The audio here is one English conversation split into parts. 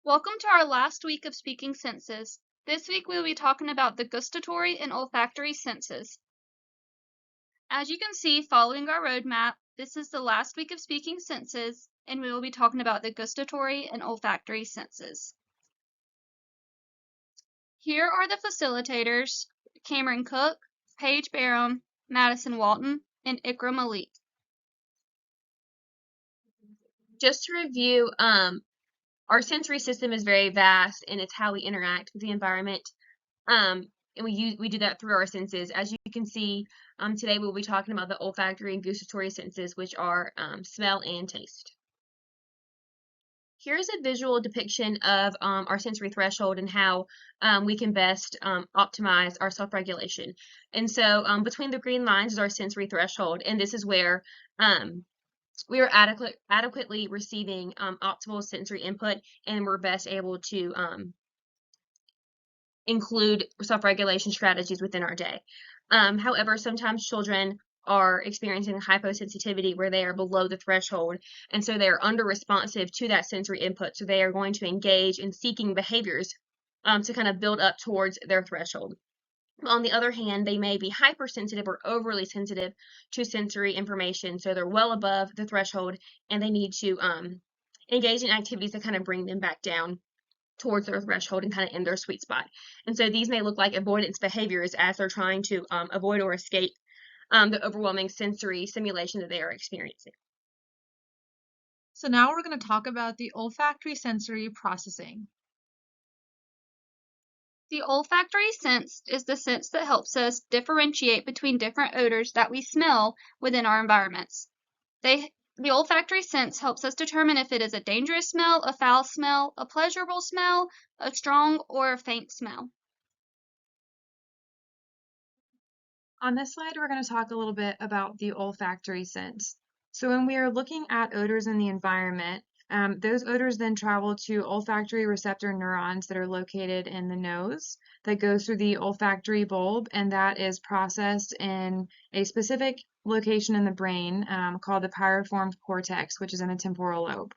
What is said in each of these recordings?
Welcome to our last week of speaking senses. This week we will be talking about the gustatory and olfactory senses. As you can see, following our roadmap, this is the last week of speaking senses, and we will be talking about the gustatory and olfactory senses. Here are the facilitators: Cameron Cook, Paige Barham, Madison Walton, and Ikra Malik. Just to review, our sensory system is very vast, and it's how we interact with the environment. And we do that through our senses. As you can see, today we'll be talking about the olfactory and gustatory senses, which are smell and taste. Here's a visual depiction of our sensory threshold and how we can best optimize our self-regulation. And so between the green lines is our sensory threshold, and this is where we are adequately receiving optimal sensory input, and we're best able to include self-regulation strategies within our day. However, sometimes children are experiencing hyposensitivity where they are below the threshold, and so they are under-responsive to that sensory input, so they are going to engage in seeking behaviors to kind of build up towards their threshold. On the other hand, they may be hypersensitive or overly sensitive to sensory information, so they're well above the threshold, and they need to engage in activities that kind of bring them back down towards their threshold and kind of in their sweet spot. And so these may look like avoidance behaviors as they're trying to avoid or escape the overwhelming sensory stimulation that they are experiencing. So now we're going to talk about the olfactory sensory processing. The olfactory sense is the sense that helps us differentiate between different odors that we smell within our environments. The olfactory sense helps us determine if it is a dangerous smell, a foul smell, a pleasurable smell, a strong or a faint smell. On this slide, we're going to talk a little bit about the olfactory sense. So when we are looking at odors in the environment, those odors then travel to olfactory receptor neurons that are located in the nose that goes through the olfactory bulb, and that is processed in a specific location in the brain called the piriform cortex, which is in the temporal lobe.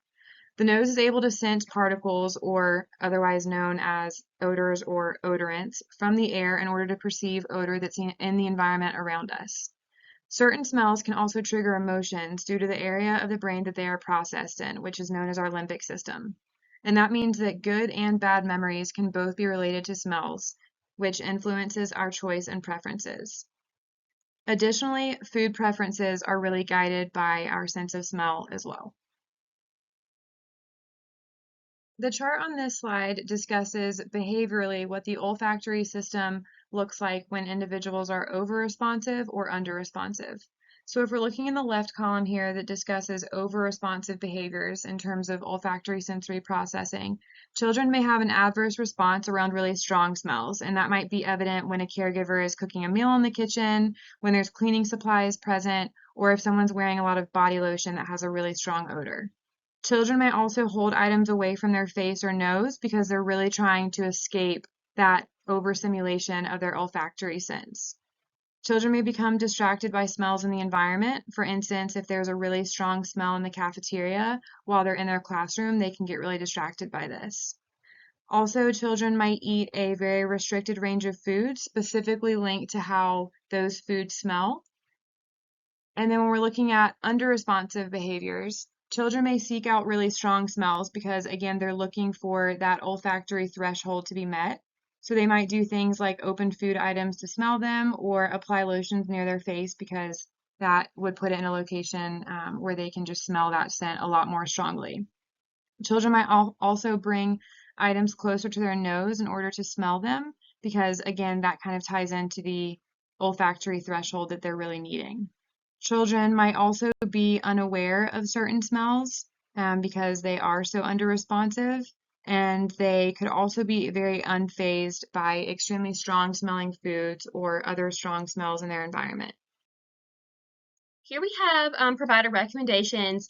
The nose is able to sense particles, or otherwise known as odors or odorants, from the air in order to perceive odor that's in the environment around us. Certain smells can also trigger emotions due to the area of the brain that they are processed in, which is known as our limbic system. And that means that good and bad memories can both be related to smells, which influences our choice and preferences. Additionally, food preferences are really guided by our sense of smell as well. The chart on this slide discusses behaviorally what the olfactory system looks like when individuals are over-responsive or under-responsive. So if we're looking in the left column here that discusses over-responsive behaviors in terms of olfactory sensory processing, children may have an adverse response around really strong smells, and that might be evident when a caregiver is cooking a meal in the kitchen, when there's cleaning supplies present, or if someone's wearing a lot of body lotion that has a really strong odor. Children may also hold items away from their face or nose because they're really trying to escape that overstimulation of their olfactory sense. Children may become distracted by smells in the environment. For instance, if there's a really strong smell in the cafeteria while they're in their classroom, they can get really distracted by this. Also, children might eat a very restricted range of foods, specifically linked to how those foods smell. And then when we're looking at under-responsive behaviors, children may seek out really strong smells because, again, they're looking for that olfactory threshold to be met. So they might do things like open food items to smell them or apply lotions near their face because that would put it in a location where they can just smell that scent a lot more strongly. Children might also bring items closer to their nose in order to smell them because, again, that kind of ties into the olfactory threshold that they're really needing. Children might also be unaware of certain smells because they are so under-responsive, and they could also be very unfazed by extremely strong smelling foods or other strong smells in their environment. Here we have provided recommendations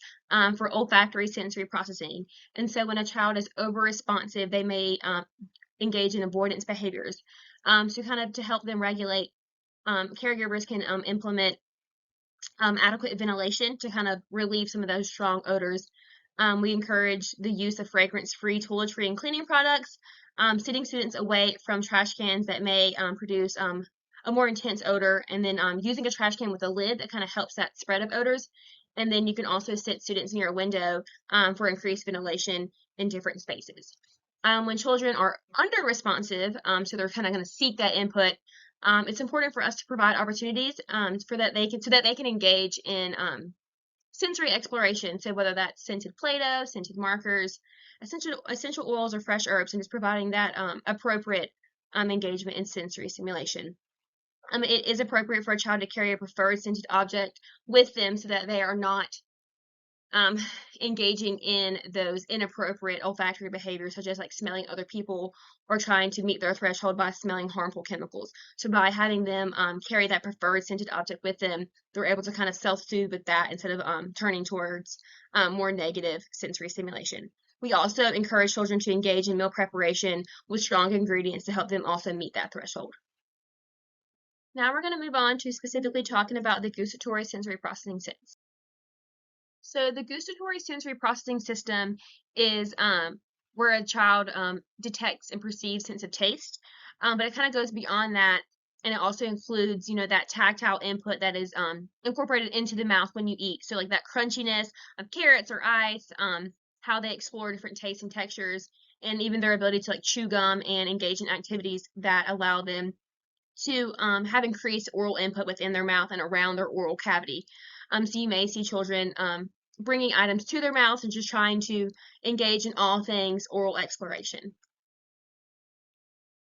for olfactory sensory processing. And so when a child is over-responsive, they may engage in avoidance behaviors. So kind of to help them regulate, caregivers can implement adequate ventilation to kind of relieve some of those strong odors We encourage the use of fragrance-free toiletry and cleaning products, sitting students away from trash cans that may produce a more intense odor, and then using a trash can with a lid that kind of helps that spread of odors. And then you can also sit students near a window for increased ventilation in different spaces. When children are under-responsive, so they're kind of going to seek that input, it's important for us to provide opportunities so that they can engage in sensory exploration. So whether that's scented Play-Doh, scented markers, essential oils, or fresh herbs, and just providing that appropriate engagement in sensory stimulation. It is appropriate for a child to carry a preferred scented object with them so that they are not engaging in those inappropriate olfactory behaviors, such as like smelling other people or trying to meet their threshold by smelling harmful chemicals. So by having them carry that preferred scented object with them, they're able to kind of self-soothe with that instead of turning towards more negative sensory stimulation. We also encourage children to engage in meal preparation with strong ingredients to help them also meet that threshold. Now we're going to move on to specifically talking about the gustatory sensory processing sense. So the gustatory sensory processing system is where a child detects and perceives sense of taste, but it kind of goes beyond that, and it also includes, that tactile input that is incorporated into the mouth when you eat. So like that crunchiness of carrots or ice, how they explore different tastes and textures, and even their ability to like chew gum and engage in activities that allow them to have increased oral input within their mouth and around their oral cavity. So you may see children bringing items to their mouths and just trying to engage in all things oral exploration.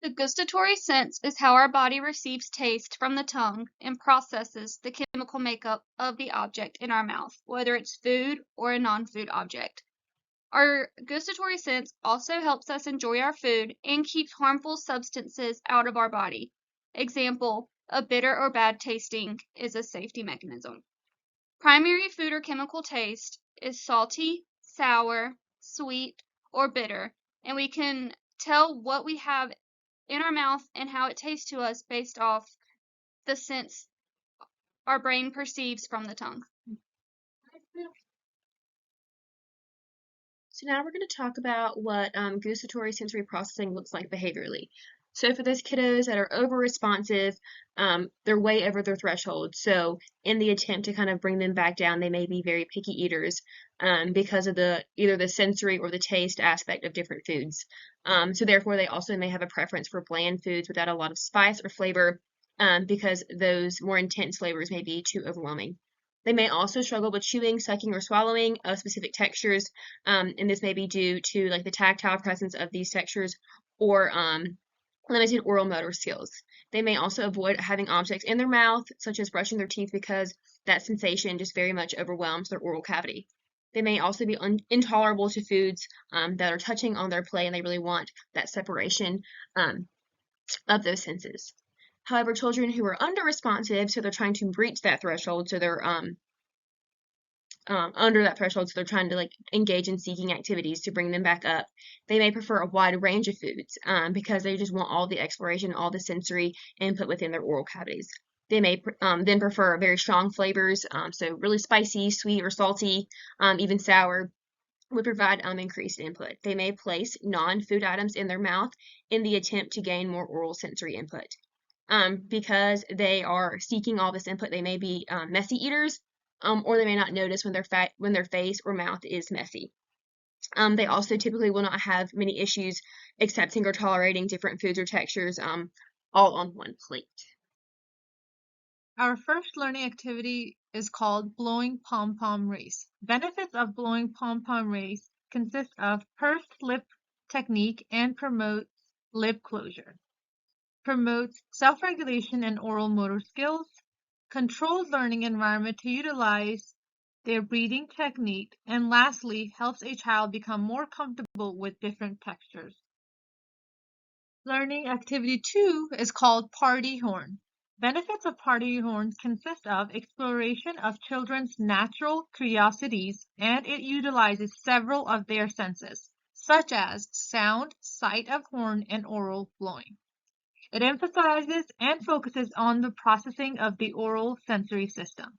The gustatory sense is how our body receives taste from the tongue and processes the chemical makeup of the object in our mouth, whether it's food or a non-food object. Our gustatory sense also helps us enjoy our food and keeps harmful substances out of our body. Example, a bitter or bad tasting is a safety mechanism. Primary food or chemical taste is salty, sour, sweet, or bitter, and we can tell what we have in our mouth and how it tastes to us based off the sense our brain perceives from the tongue. So now we're going to talk about what gustatory sensory processing looks like behaviorally. So for those kiddos that are over-responsive, they're way over their threshold. So in the attempt to kind of bring them back down, they may be very picky eaters because of either the sensory or the taste aspect of different foods. So therefore, they also may have a preference for bland foods without a lot of spice or flavor because those more intense flavors may be too overwhelming. They may also struggle with chewing, sucking, or swallowing of specific textures, and this may be due to like the tactile presence of these textures or limited oral motor skills. They may also avoid having objects in their mouth, such as brushing their teeth, because that sensation just very much overwhelms their oral cavity. They may also be intolerable to foods that are touching on their plate, and they really want that separation of those senses. However, children who are under-responsive, so they're trying to breach that threshold, so they're under that threshold, so they're trying to like engage in seeking activities to bring them back up. They may prefer a wide range of foods because they just want all the exploration, all the sensory input within their oral cavities. They may then prefer very strong flavors, so really spicy, sweet, or salty, even sour, would provide increased input. They may place non-food items in their mouth in the attempt to gain more oral sensory input. Because they are seeking all this input, they may be messy eaters, or they may not notice when their face or mouth is messy. They also typically will not have many issues accepting or tolerating different foods or textures all on one plate. Our first learning activity is called blowing pom-pom race. Benefits of blowing pom-pom race consist of pursed lip technique and promotes lip closure. Promotes self-regulation and oral motor skills, controlled learning environment to utilize their breathing technique, and lastly, helps a child become more comfortable with different textures. Learning activity 2 is called party horn. Benefits of party horns consist of exploration of children's natural curiosities, and it utilizes several of their senses, such as sound, sight of horn, and oral blowing. It emphasizes and focuses on the processing of the oral sensory system.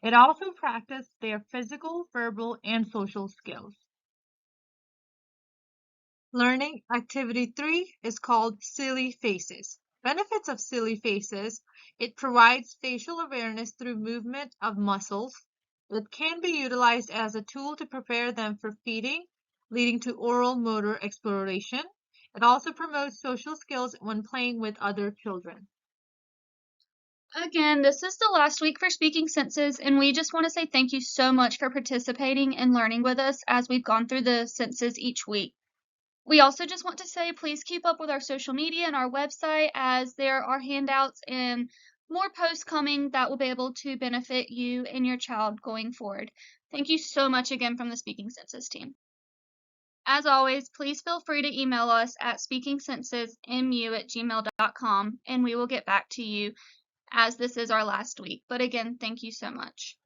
It also practices their physical, verbal, and social skills. Learning activity 3 is called Silly Faces. Benefits of silly faces: it provides facial awareness through movement of muscles. It can be utilized as a tool to prepare them for feeding, leading to oral motor exploration. It also promotes social skills when playing with other children. Again, this is the last week for Speaking Senses, and we just want to say thank you so much for participating and learning with us as we've gone through the senses each week. We also just want to say please keep up with our social media and our website, as there are handouts and more posts coming that will be able to benefit you and your child going forward. Thank you so much again from the Speaking Senses team. As always, please feel free to email us at speakingsensesmu@gmail.com, and we will get back to you as this is our last week. But again, thank you so much.